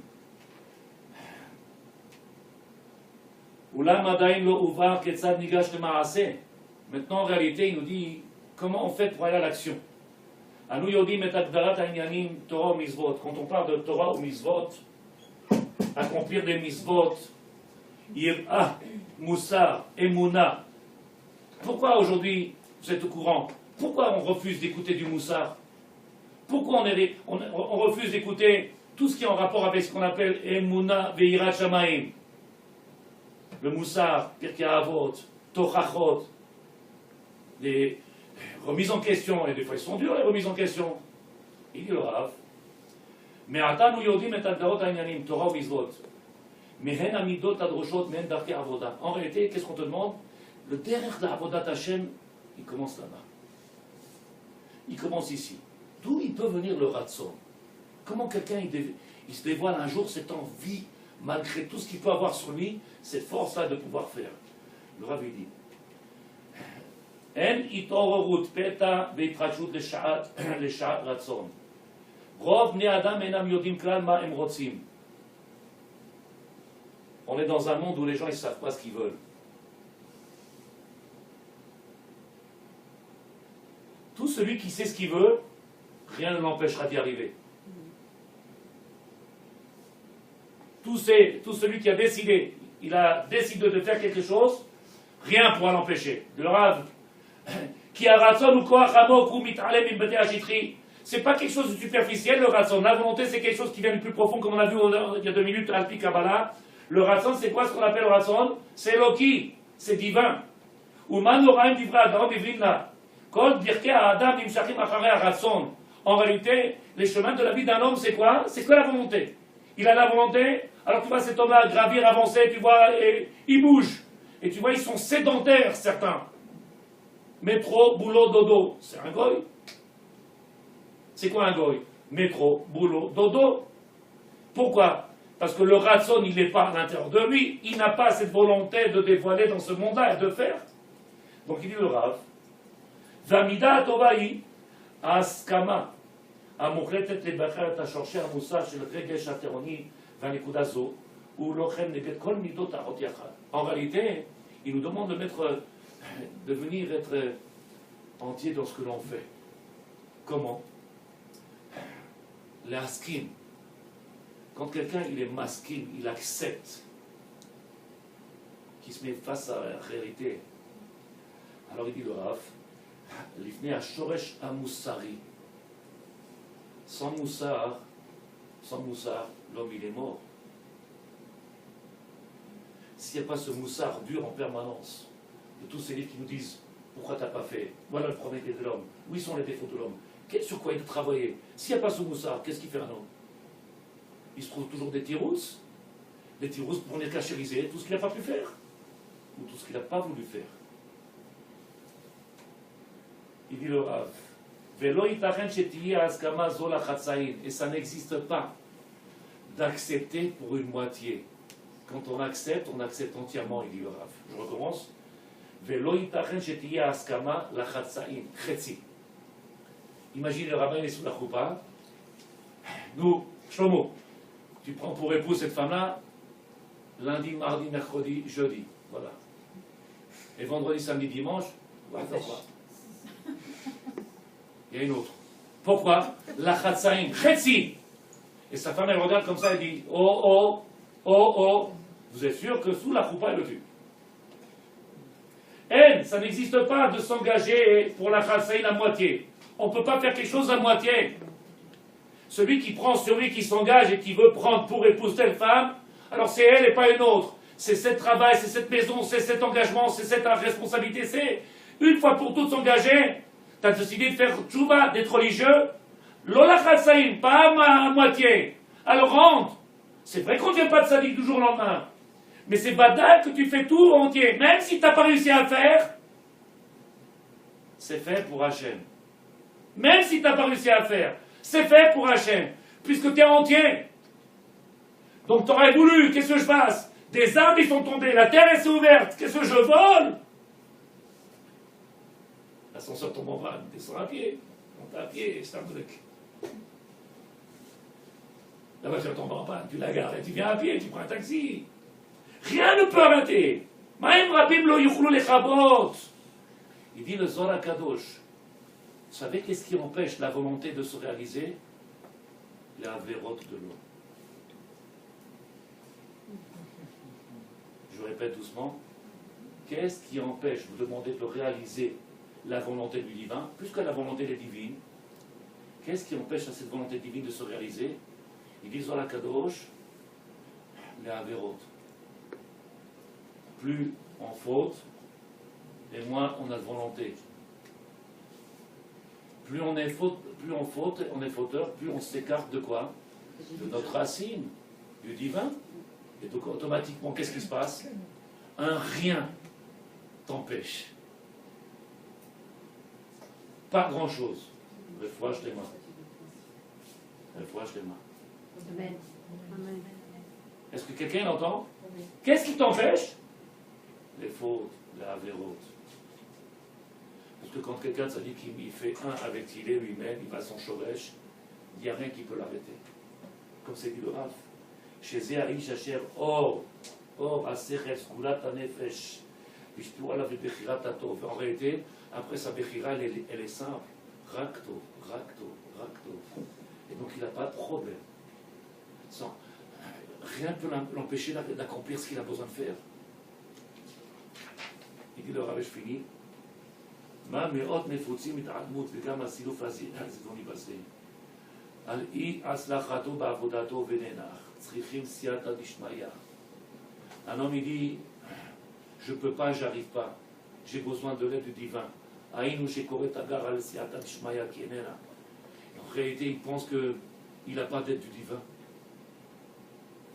Maintenant, en réalité, il nous dit comment on fait pour aller à l'action. Quand on parle de Torah ou Mitzvot, accomplir des Mitzvot, Yir'ah, Moussar, Emouna. Pourquoi aujourd'hui, vous êtes au courant, pourquoi on refuse d'écouter du Moussar? Pourquoi on refuse d'écouter tout ce qui est en rapport avec ce qu'on appelle Emouna Ve'irat Shamaim? Le Moussar, Pirkei Avot, Tochachot, des remises en question, et des fois ils sont durs les remises en question. Il dit le Rav, mais atanu yodim et agdarot ha'inyanim, Torah ou Mitzvot, mehen amidot adroshot, mehen darkei avoda. En réalité, qu'est-ce qu'on te demande? Le derrière de l'avodat Hashem, Il commence là-bas. Il commence ici. D'où il peut venir le ratson? Comment quelqu'un il se dévoile un jour cette envie, malgré tout ce qu'il peut avoir sur lui, cette force-là de pouvoir faire? Le Rav dit En itororut peta veitchut leshat ratson. Rov bnei adam enam yodim klal ma em rotzim. On est dans un monde où les gens ne savent pas ce qu'ils veulent. Tout celui qui sait ce qu'il veut, rien ne l'empêchera d'y arriver. Tout celui qui a décidé, il a décidé de faire quelque chose, rien ne pourra l'empêcher. Le Rav, qui a ratson ou koach amok ou mitalem im bete hashitri, c'est pas quelque chose de superficiel le ratson. La volonté c'est quelque chose qui vient du plus profond, comme on a vu il y a 2 minutes à Alpi Kabbalah. Le ratson c'est quoi ce qu'on appelle le ratson? C'est Eloki, c'est divin. Ou manoraim divra adam bivrinna. Kol birke adam imshachim acharei ratson. En réalité, les chemins de la vie d'un homme c'est quoi? C'est que la volonté. Il a la volonté, alors tu vois cet homme-là gravir, avancer, tu vois, et il bouge. Et tu vois, ils sont sédentaires certains. Métro, boulot, dodo. C'est un goy. C'est quoi un goy? Métro, boulot, dodo. Pourquoi? Parce que le ratson, il n'est pas à l'intérieur de lui. Il n'a pas cette volonté de dévoiler dans ce monde-là et de faire. Donc il dit le Rav. Vamida tovahi askama. המוחלטת לבחר את השורשי המוסר של רגש התירוני והנקודה זו, הוא לוחם נגד כל מידות הרעות יחד. En réalité, il nous demande de venir être entier dans ce que l'on fait. Comment? L'askin. Quand quelqu'un il est maskin, il accepte, qu'il se met face à la réalité. Alors il dit le Rav, l'ifne ha-shoresh ha-musari. Sans moussard, l'homme il est mort. S'il n'y a pas ce moussard dur en permanence, de tous ces livres qui nous disent pourquoi tu n'as pas fait, voilà le problème de l'homme, où sont les défauts de l'homme, sur quoi il doit travailler. S'il n'y a pas ce moussard, qu'est-ce qu'il fait un homme? Il se trouve toujours des tirousses pour venir cachériser tout ce qu'il n'a pas pu faire, ou tout ce qu'il n'a pas voulu faire. Il dit le Rav. Et ça n'existe pas d'accepter pour une moitié. Quand on accepte entièrement, il dit le Rav. Je recommence. Imagine le rabbin est sous la choupa. Nous, Shlomo, tu prends pour épouse cette femme-là lundi, mardi, mercredi, jeudi. Voilà. Et vendredi, samedi, dimanche, voilà. Il y a une autre. Pourquoi? La chatsaïm, chetsi. Et sa femme, elle regarde comme ça, elle dit oh, vous êtes sûr que sous la choupa, elle le tue? Ça n'existe pas de s'engager pour la chatsaïm à moitié. On ne peut pas faire quelque chose à moitié. Celui qui prend sur lui, qui s'engage et qui veut prendre pour épouse telle femme, alors c'est elle et pas une autre. C'est ce travail, c'est cette maison, c'est cet engagement, c'est cette responsabilité. C'est une fois pour toutes s'engager. Tu as décidé de faire tchouva, d'être religieux, Lola Chassaïm, pas à moitié. Alors rentre. C'est vrai qu'on ne vient pas de sadique du jour au lendemain. Mais c'est badal que tu fais tout entier. Même si tu n'as pas réussi à faire, c'est fait pour Hachem. Même si tu n'as pas réussi à faire, c'est fait pour Hachem. Puisque tu es entier. Donc tu aurais voulu, qu'est-ce que je fasse? Des arbres ils sont tombés, la terre elle s'est ouverte, qu'est-ce que je vole? L'ascenseur tombe en panne, descends à pied, monte à pied, c'est un truc. La voiture tombe en panne, tu la gares et tu viens à pied, tu prends un taxi. Rien ne peut arrêter. Maïm Rabim lo yuchlu lechabot. Il dit le Zohar Kadosh. Vous savez qu'est-ce qui empêche la volonté de se réaliser? Les avérotes de l'eau. Je répète doucement. Qu'est-ce qui empêche, vous demandez de réaliser la volonté du divin, puisque la volonté est divine? Qu'est-ce qui empêche à cette volonté divine de se réaliser? Il dit Zohar Kadosh, les avérotes. Plus on faute, et moins on a de volonté. Plus on est faute, on est fauteur, plus on s'écarte de quoi? De notre racine, du divin. Et donc automatiquement, qu'est-ce qui se passe? Un rien t'empêche. pas grand-chose. Refoua shlema. Refoua shlema. Amen. Est-ce que quelqu'un l'entend? Qu'est-ce qui t'empêche? Les fautes, la avérote. Parce que quand quelqu'un ça dit qu'il fait un avec Tilé lui-même, il va à son shoresh, il n'y a rien qui peut l'arrêter. Comme c'est dit le Rav. Chez Zéharish Hacher, or, Asechel, Skulat, Anefesh, Bishtou, Allah, Bechirat, Tatov. En réalité, après sa Bechira, elle est simple. Rakto, Rakto, Rakto. Et donc il n'a pas de problème. Rien ne peut l'empêcher d'accomplir ce qu'il a besoin de faire. Il dit le Rav, je finis. Ma me'ot nefutsim mit'admut v'gam asiluf hazidoni b'aseh. על אי הצלחתו בעבודתו ונאנח, צריכים סייעתא דשמיא. Un homme il dit, je ne peux pas, j'arrive pas, j'ai besoin de l'aide du divin. Aïnou shekoret agar al siyata dishmaya qui est là. En réalité, il pense qu'il n'a pas d'aide du divin.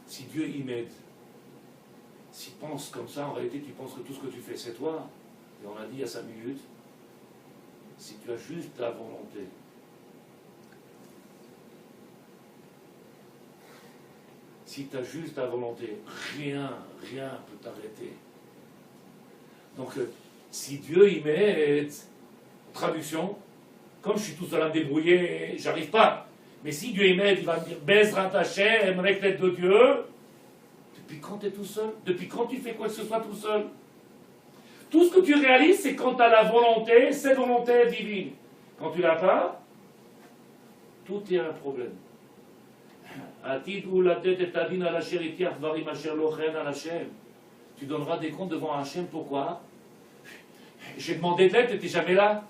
Si Dieu y m'aide, s'il pense comme ça, en réalité, tu penses que tout ce que tu fais, c'est toi. Et on a dit il y a 5 minutes, si tu as juste ta volonté, si tu as juste ta volonté, rien peut t'arrêter. Donc, si Dieu y m'aide, traduction, comme je suis tout seul à me débrouiller, j'arrive pas. Mais si Dieu y m'aide, il va me dire Bezrat Hashem, avec l'aide de Dieu. Depuis quand tu es tout seul? Depuis quand tu fais quoi que ce soit tout seul? Tout ce que tu réalises, c'est quand tu as la volonté, cette volonté divine. Quand tu l'as pas, tout est un problème. Tu donneras des comptes devant Hachem, pourquoi? J'ai demandé de l'aide, tu n'étais jamais là.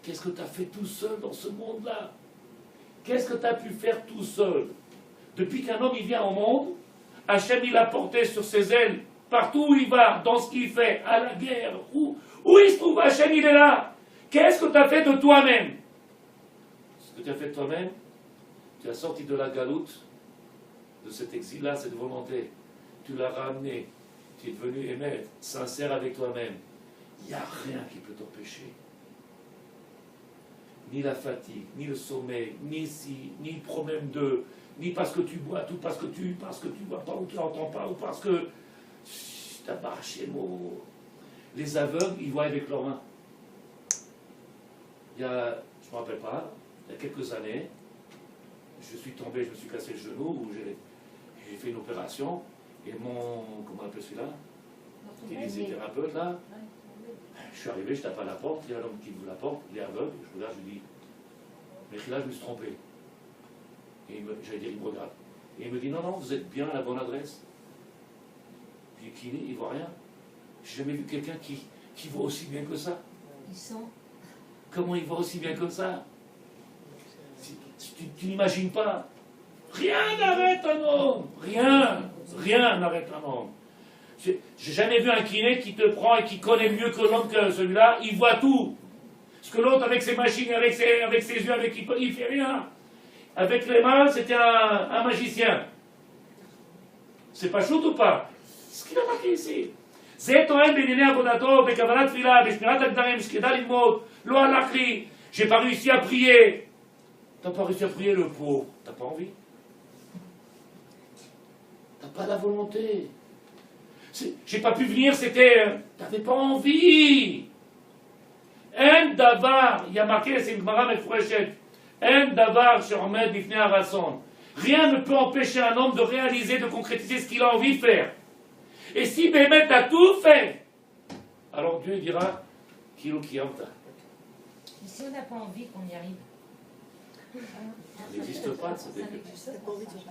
Qu'est-ce que tu as fait tout seul dans ce monde-là? Qu'est-ce que tu as pu faire tout seul? Depuis qu'un homme il vient au monde, Hachem il l'a porté sur ses ailes, partout où il va, dans ce qu'il fait, à la guerre, où il se trouve, Hachem il est là. Qu'est-ce que tu as fait de toi-même? Ce que tu as fait de toi-même, tu as sorti de la galoute, de cet exil-là, cette volonté. Tu l'as ramené. Tu es devenu émettre, sincère avec toi-même. Il n'y a rien qui peut t'empêcher. Ni la fatigue, ni le sommeil, ni le problème de... Ni parce que tu bois tout, parce que tu vois pas ou tu n'entends pas, ou parce que... T'as marché, mot. Les aveugles, ils voient avec leurs mains. Je ne me rappelle pas, il y a quelques années, je suis tombé, je me suis cassé le genou, où j'ai fait une opération, et comment on appelle celui-là? Kinésithérapeute, là. Je suis arrivé, je tape à la porte, il y a l'homme qui ouvre la porte, il est aveugle, je regarde, je lui dis, mais là, je me suis trompé. Et j'allais dire, il me regarde. Et il me dit, non, vous êtes bien à la bonne adresse. Je dis, kiné, il ne voit rien. J'ai jamais vu quelqu'un qui voit aussi bien que ça. Ils sont. Comment il voit aussi bien que ça? Tu n'imagines pas. Rien n'arrête un homme. Rien n'arrête un homme. J'ai jamais vu un kiné qui te prend et qui connaît mieux que l'homme que celui-là. Il voit tout. Parce que l'autre, avec ses machines, avec ses yeux, il ne fait rien. Avec les mains, c'était un magicien. C'est pas chaud ou pas? Ce qu'il a marqué ici. J'ai pas réussi à prier. T'as pas réussi à prier, le pauvre. T'as pas envie. T'as pas la volonté. J'ai pas pu venir, t'avais pas envie. Un davar, il y a marqué, c'est une Gemara Mefoureshet. Un davar she'omed bifnei haratzon. Rien ne peut empêcher un homme de réaliser, de concrétiser ce qu'il a envie de faire. Et si Bémet a tout fait, alors Dieu dira Kilo Kiyamta. Mais si on n'a pas envie qu'on y arrive. Ça n'existe pas,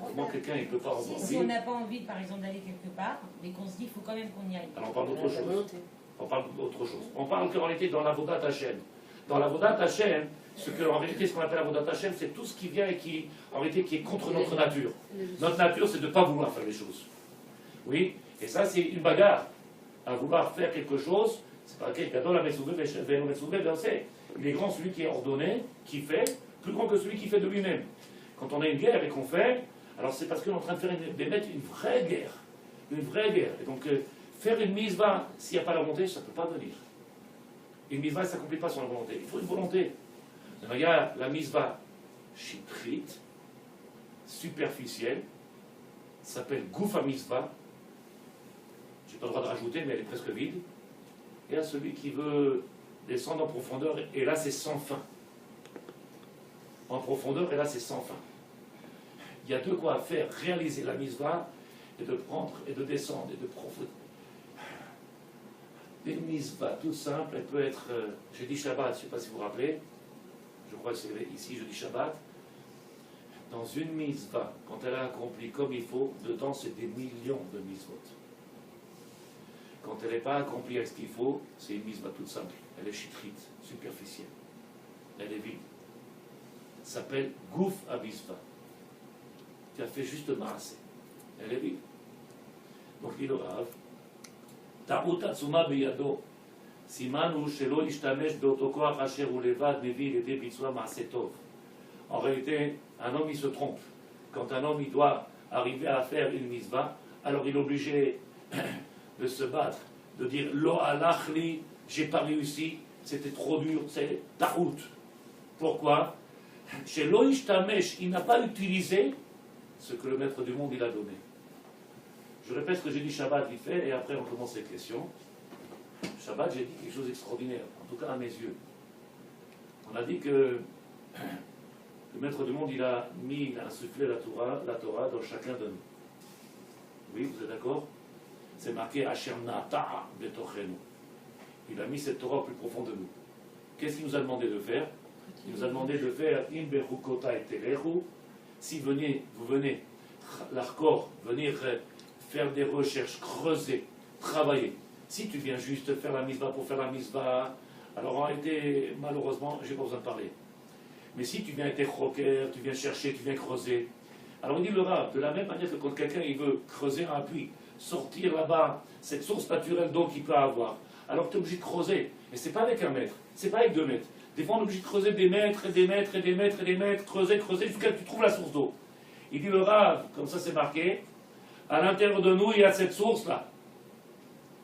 comment quelqu'un ne peut pas avoir envie? Si on n'a pas envie, par exemple, d'aller quelque part, mais qu'on se dit qu'il faut quand même qu'on y aille. Alors on parle d'autre chose. On parle qu'en réalité dans l'Avodat Hashem. Dans l'Avodat Hashem, ce qu'on appelle l'Avodat Hashem, c'est tout ce qui vient et qui est contre notre nature. Notre nature, c'est de ne pas vouloir faire les choses. Oui, et ça c'est une bagarre. À vouloir faire quelque chose, c'est pas quelqu'un d'autre, il est grand celui qui est ordonné, qui fait, plus grand que celui qui fait de lui-même. Quand on a une guerre et qu'on fait, alors c'est parce qu'on est en train de faire une vraie guerre. Une vraie guerre. Et donc, faire une mise-va, s'il n'y a pas la volonté, ça ne peut pas venir. Une mitzvah ne s'accomplit pas sans la volonté. Il faut une volonté. Regarde, la mitzvah chitrit, superficielle, s'appelle Goufa mitzvah. Je n'ai pas le droit de rajouter, mais elle est presque vide. Et à celui qui veut descendre en profondeur, et là c'est sans fin. En profondeur, et là c'est sans fin. Il y a de quoi faire réaliser la mitzvah, et de prendre, et de descendre, et de profiter. Une mitzvah toute simple, elle peut être, jeudi Shabbat, je ne sais pas si vous vous rappelez, je crois que c'est ici jeudi Shabbat, dans une mitzvah, quand elle a accompli comme il faut, dedans c'est des millions de mitzvot. Quand elle n'est pas accomplie avec ce qu'il faut, c'est une mitzvah toute simple. Elle est chitrite, superficielle. Elle est vide. Ça s'appelle Gouf Abisva. Tu as fait juste maasé. Elle est vide. Donc dit le Rav, טעות עצומה בידו, סימן הוא שלא להשתמש באותו כוח אשר הוא לבד מביא לידי ביצוע מעשה טוב. En réalité, un homme il se trompe. Quand un homme il doit arriver à faire une mitzvah, alors il est obligé de se battre, de dire lo alachli, j'ai pas réussi, c'était trop dur, c'est ta'out. Pourquoi? Chez lo ishtamesh, il n'a pas utilisé ce que le maître du monde il a donné. Je répète ce que j'ai dit Shabbat vite fait et après on commence les questions. Shabbat, j'ai dit quelque chose d'extraordinaire, en tout cas à mes yeux. On a dit que le maître du monde il a insufflé la Torah dans chacun de nous. Oui, vous êtes d'accord? C'est marqué Asher Nata'a Betochenu. Il a mis cette Torah au plus profond de nous. Qu'est-ce qu'il nous a demandé de faire? Il nous a demandé de faire In Berukota et Telechu. Si vous venez, l'Arkor, venir faire des recherches, creuser, travailler. Si tu viens juste faire la mitzvah pour faire la mitzvah, alors en réalité, malheureusement, je n'ai pas besoin de parler. Mais si tu viens être choker, tu viens chercher, tu viens creuser, alors on dit le Rav, de la même manière que quand quelqu'un il veut creuser un puits, sortir là-bas cette source naturelle d'eau qu'il peut avoir, alors tu es obligé de creuser. Mais ce n'est pas avec 1 mètre, ce n'est pas avec 2 mètres. Des fois on est obligé de creuser des mètres et des mètres et des mètres et des mètres, creuser, jusqu'à ce que tu trouves la source d'eau. Il dit le Rav, comme ça c'est marqué, à l'intérieur de nous il y a cette source-là.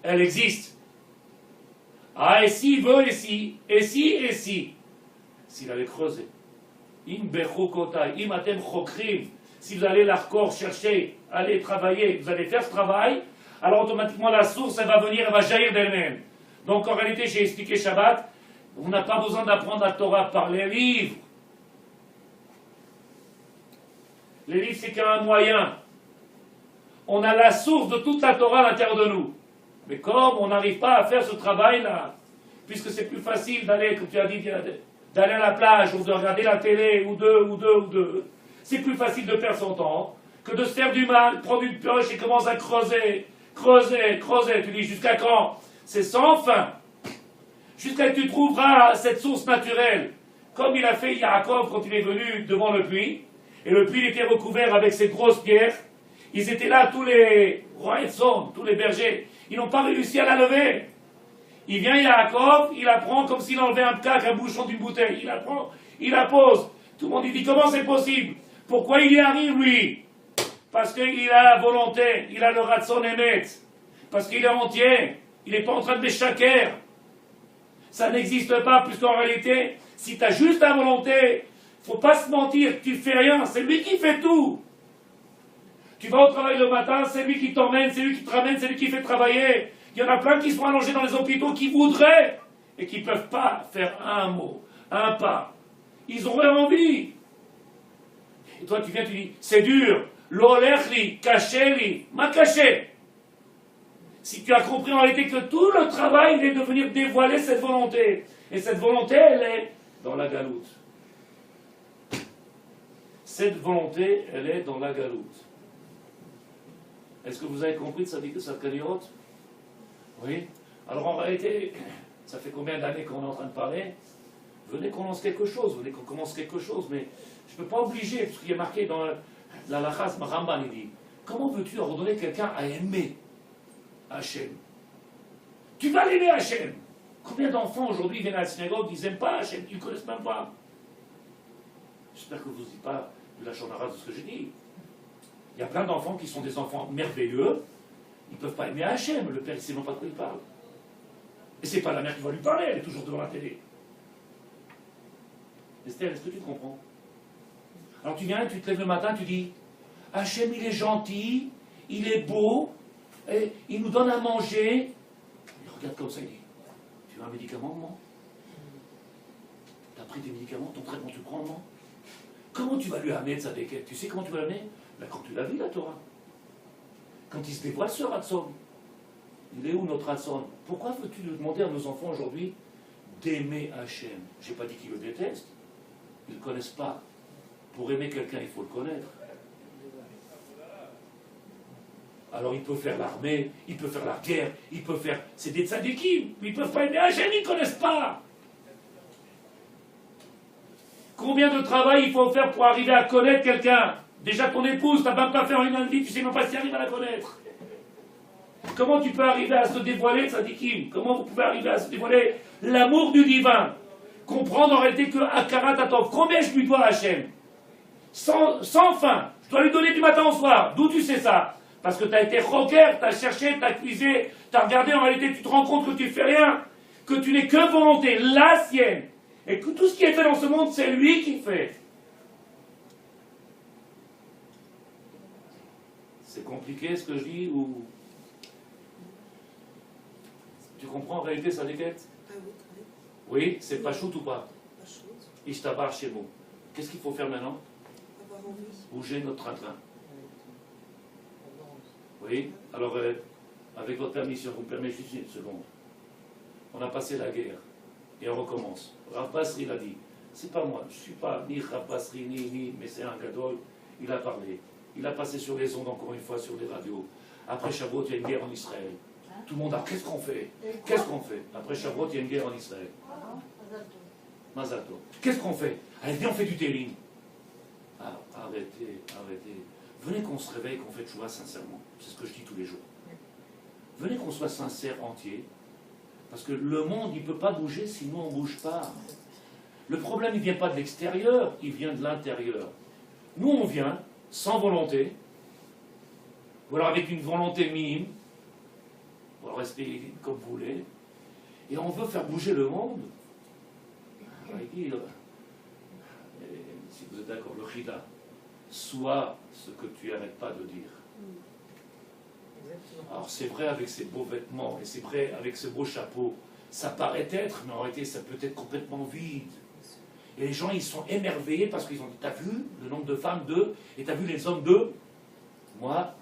Elle existe. Ah, et si, veut, et si, et si, et si. S'il avait creusé. Im bechukotai, im atem chokrim. Si vous allez l'Arkor chercher, aller travailler, vous allez faire ce travail, alors automatiquement la source, elle va venir, elle va jaillir d'elle-même. Donc en réalité, j'ai expliqué Shabbat, on n'a pas besoin d'apprendre la Torah par les livres. Les livres, c'est qu'un moyen. On a la source de toute la Torah à l'intérieur de nous. Mais comme on n'arrive pas à faire ce travail-là, puisque c'est plus facile d'aller, comme tu as dit, d'aller à la plage, ou de regarder la télé, ou de, c'est plus facile de perdre son temps, que de se faire du mal, prendre une pioche et commencer à creuser. Tu dis, jusqu'à quand? C'est sans fin. Jusqu'à ce que tu trouveras cette source naturelle. Comme il a fait Yaakov quand il est venu devant le puits, et le puits était recouvert avec ces grosses pierres. Ils étaient là, tous les rois et son, tous les bergers. Ils n'ont pas réussi à la lever. Il vient Yaakov, il la prend comme s'il enlevait un cac, un bouchon d'une bouteille. Il la prend, il la pose. Tout le monde dit comment c'est possible? Pourquoi il y arrive lui? Parce qu'il a la volonté, il a le ratson émet. Parce qu'il est entier, il n'est pas en train de m'échaquer. Ça n'existe pas, puisqu'en réalité, si tu as juste la volonté, il ne faut pas se mentir, tu ne fais rien, c'est lui qui fait tout. Tu vas au travail le matin, c'est lui qui t'emmène, c'est lui qui te ramène, c'est lui qui fait travailler. Il y en a plein qui sont allongés dans les hôpitaux qui voudraient et qui ne peuvent pas faire un mot, un pas. Ils auraient envie. Et toi tu viens, tu dis, c'est dur, l'olechli, caché-li, m'a caché. Si tu as compris en réalité que tout le travail est de venir dévoiler cette volonté. Et cette volonté, elle est dans la galoute. Cette volonté, elle est dans la galoute. Est-ce que vous avez compris de sa cagnotte? Oui. Alors en réalité, ça fait combien d'années qu'on est en train de parler? Venez qu'on lance quelque chose, venez qu'on commence quelque chose, mais je ne peux pas obliger, parce qu'il y a marqué dans la Lachas Maramban, il dit, comment veux-tu ordonner quelqu'un à aimer Hachem? Tu vas l'aimer Hachem. Combien d'enfants aujourd'hui viennent à la synagogue, ils n'aiment pas Hachem, ils ne connaissent même pas. J'espère que vous ne dites pas de la chanara de ce que j'ai dit. Il y a plein d'enfants qui sont des enfants merveilleux, ils ne peuvent pas aimer Hachem, le Père, il ne sait même pas de quoi il parle. Et c'est pas la mère qui va lui parler, elle est toujours devant la télé. Esther, est-ce que tu comprends? Alors tu viens, tu te lèves le matin, tu dis, Hachem, il est gentil, il est beau, et il nous donne à manger. Il regarde comme ça, il dit, tu veux un médicament, maman? Tu as pris tes médicaments, ton traitement, tu prends, maman? Comment tu vas lui amener de sa déquête? Tu sais comment tu vas l'amener? Là, quand tu l'as vu, la Torah. Quand il se dévoile ce Ratson. Il est où notre Ratson? Pourquoi veux-tu nous demander à nos enfants aujourd'hui d'aimer Hachem? Je n'ai pas dit qu'ils le détestent. Ils ne le connaissent pas. Pour aimer quelqu'un, il faut le connaître. Alors il peut faire l'armée, il peut faire la guerre, il peut faire... C'est des tzadikim, mais ils ne peuvent pas aimer Hachem, ils ne connaissent pas. Combien de travail il faut faire pour arriver à connaître quelqu'un? Déjà ton épouse, tu n'as même pas fait en une vie, tu ne sais même pas si tu arrives à la connaître. Comment tu peux arriver à se dévoiler, tzadikim? Comment vous pouvez arriver à se dévoiler l'amour du divin? Comprendre en réalité que Akarat Atov, combien je lui dois à Hachem? Sans fin. Je dois lui donner du matin au soir. D'où tu sais ça? Parce que tu as été rocker, tu as cherché, tu as cuisé, tu as regardé, en réalité tu te rends compte que tu fais rien, que tu n'es que volonté, la sienne. Et que tout ce qui est fait dans ce monde, c'est lui qui fait. C'est compliqué ce que je dis ou... Tu comprends en réalité sa déquête? Oui, c'est pas shoot ou pas? Ishtabar chez vous. Qu'est-ce qu'il faut faire maintenant? Bouger notre train-train. Oui, alors avec votre permission, vous me permettez juste une seconde. On a passé la guerre et on recommence. Rav Basri l'a dit. C'est pas moi, je ne suis pas ni Rav Basri ni, mais c'est un gadol. Il a parlé. Il a passé sur les ondes encore une fois sur les radios. Après Shavuot, il y a une guerre en Israël. Tout le monde a qu'est-ce qu'on fait? Qu'est-ce qu'on fait? Après Shavuot, il y a une guerre en Israël. Mazal Tov. Qu'est-ce qu'on fait? Allez, viens, on fait du télim. Ah, arrêtez, arrêtez. Venez qu'on se réveille, qu'on fait tchouva sincèrement. C'est ce que je dis tous les jours. Venez qu'on soit sincère, entier. Parce que le monde, il ne peut pas bouger si nous, on ne bouge pas. Le problème, il ne vient pas de l'extérieur, il vient de l'intérieur. Nous, on vient sans volonté, ou alors avec une volonté minime, ou alors rester comme vous voulez, et on veut faire bouger le monde. Si vous êtes d'accord, le chida, soit ce que tu n'arrêtes pas de dire. Alors c'est vrai avec ces beaux vêtements, et c'est vrai avec ce beau chapeau, ça paraît être, mais en réalité ça peut être complètement vide. Et les gens ils sont émerveillés parce qu'ils ont dit, t'as vu le nombre de femmes d'eux, et t'as vu les hommes d'eux? Moi,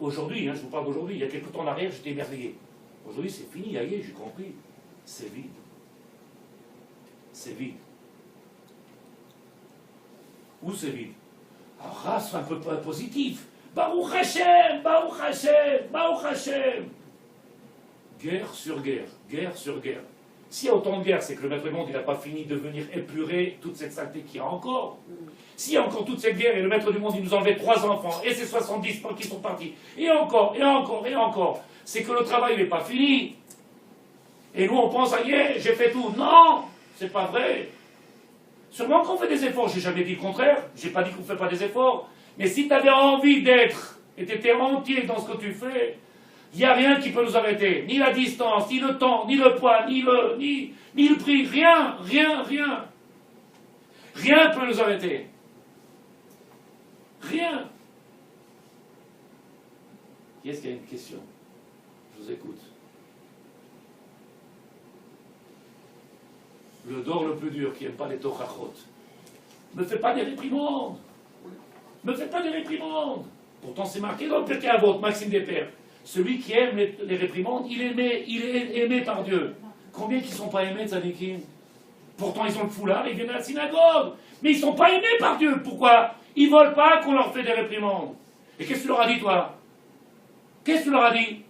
aujourd'hui, je vous parle d'aujourd'hui, il y a quelques temps en arrière, j'étais émerveillé. Aujourd'hui c'est fini, aïe, j'ai compris, c'est vide. C'est vide. Où c'est vide? Alors race un peu positif. Baruch Hashem, Baruch Hashem, Baruch Hashem. Guerre sur guerre, guerre sur guerre. S'il y a autant de guerre, c'est que le maître du monde n'a pas fini de venir épurer toute cette saleté qu'il y a encore. S'il y a encore toute cette guerre et le maître du monde il nous enlevait 3 enfants et ses 70 qui sont partis, et encore, et encore, et encore, c'est que le travail n'est pas fini. Et nous on pense, ah yeah, j'ai fait tout. Non, c'est pas vrai. Sûrement qu'on fait des efforts, j'ai jamais dit le contraire, j'ai pas dit qu'on ne fait pas des efforts. Mais si tu avais envie d'être, et tu étais entier dans ce que tu fais, il n'y a rien qui peut nous arrêter. Ni la distance, ni le temps, ni le poids, ni le prix. Rien, rien, rien. Rien ne peut nous arrêter. Rien. Qui est-ce qui a une question? Je vous écoute. Le dor le plus dur, qui n'aime pas les tochachot. Ne fais pas des réprimandes. Ne fais pas des réprimandes. Pourtant, c'est marqué dans le Pirkei Avot, Maxime Despères. Celui qui aime les réprimandes, il est aimé par Dieu. Combien qui ne sont pas aimés, tzadikim? Pourtant, ils ont le foulard, ils viennent à la synagogue. Mais ils ne sont pas aimés par Dieu. Pourquoi? Ils ne veulent pas qu'on leur fait des réprimandes. Et qu'est-ce que tu leur as dit, toi? Qu'est-ce que tu leur as dit?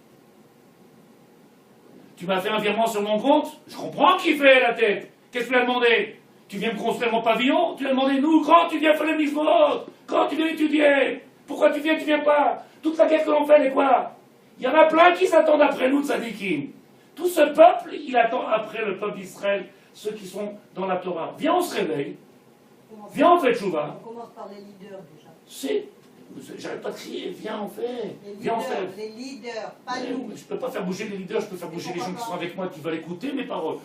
Tu m'as fait un virement sur mon compte? Je comprends qui fait la tête. Qu'est-ce que tu lui as demandé? Tu viens me construire mon pavillon? Tu lui as demandé, nous, quand tu viens faire les mitzvot? Quand tu viens étudier? Pourquoi tu viens pas? Toute la guerre que l'on fait, elle est quoi? Il y en a plein qui s'attendent après nous, tzadikim. Tout ce peuple, il attend après le peuple d'Israël, ceux qui sont dans la Torah. Viens, on se réveille. Viens, on fait tchouva. On commence par les leaders déjà. C'est J'arrête pas de crier, viens, on fait. Les Viens, on fait. leaders, les leaders, pas Mais nous. je peux pas faire bouger les leaders, je peux faire bouger les gens qui sont avec moi, qui veulent écouter mes paroles.